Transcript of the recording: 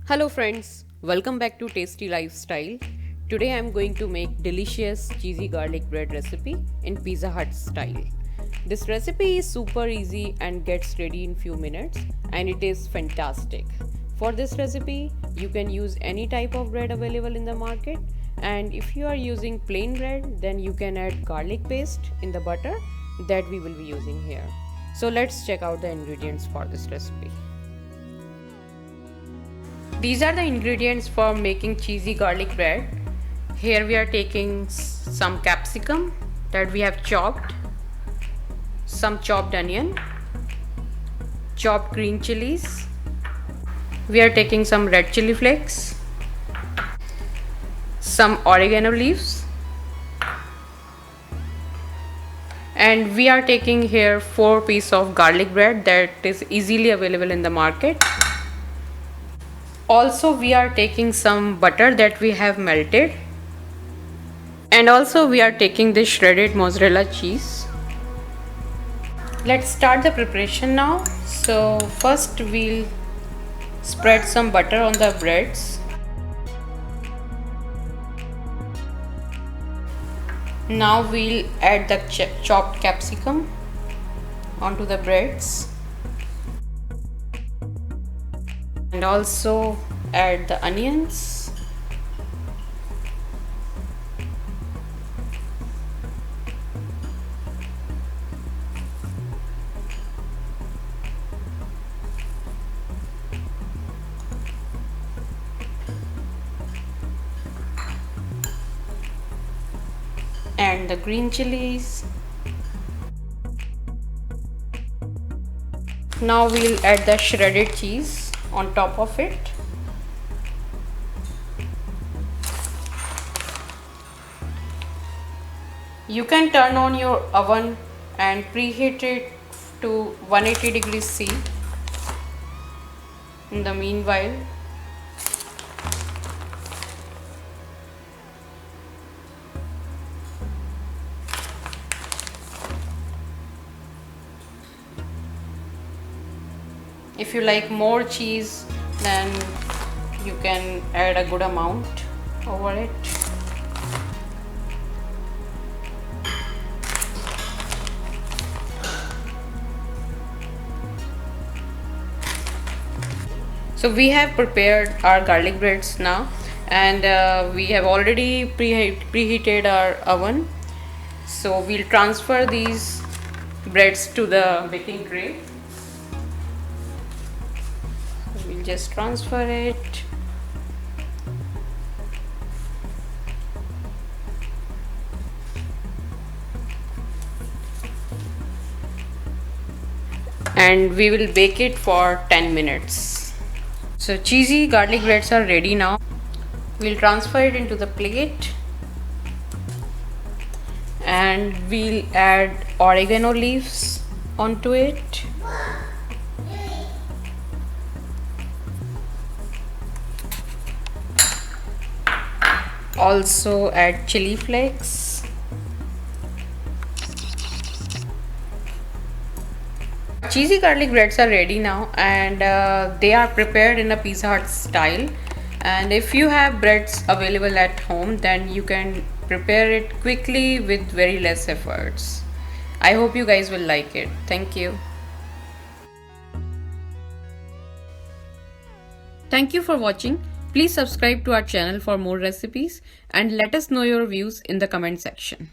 Hello friends, welcome back to Tasty Lifestyle. Today I am going to make delicious cheesy garlic bread recipe in Pizza Hut style. This recipe is super easy and gets ready in few minutes and it is fantastic. For this recipe, you can use any type of bread available in the market, and if you are using plain bread, then you can add garlic paste in the butter that we will be using here. So let's check out the ingredients for this recipe. These are the ingredients for making cheesy garlic bread. Here we are taking some capsicum that we have chopped, some chopped onion, chopped green chilies. We are taking some red chili flakes, some oregano leaves, and we are taking here 4 pieces of garlic bread that is easily available in the market. Also we are taking some butter that we have melted, and also we are taking this shredded mozzarella cheese. Let's start the preparation now. So first we'll spread some butter on the breads. Now we'll add the chopped capsicum onto the breads, and also add the onions, and the green chilies. Now we'll add the shredded cheese on top of it. You can turn on your oven and preheat it to 180 degrees C. In the meanwhile, if you like more cheese, then you can add a good amount over it. So we have prepared our garlic breads now, and we have already preheated our oven. So we'll transfer these breads to the baking tray. We'll just transfer it. And we will bake it for 10 minutes. So cheesy garlic breads are ready now. We'll transfer it into the plate, and we'll add oregano leaves onto it. Also add chili flakes. Cheesy garlic breads are ready now, and they are prepared in a Pizza Hut style. And if you have breads available at home, then you can prepare it quickly with very less efforts. I hope you guys will like it. Thank you. Thank you for watching. Please subscribe to our channel for more recipes and let us know your views in the comment section.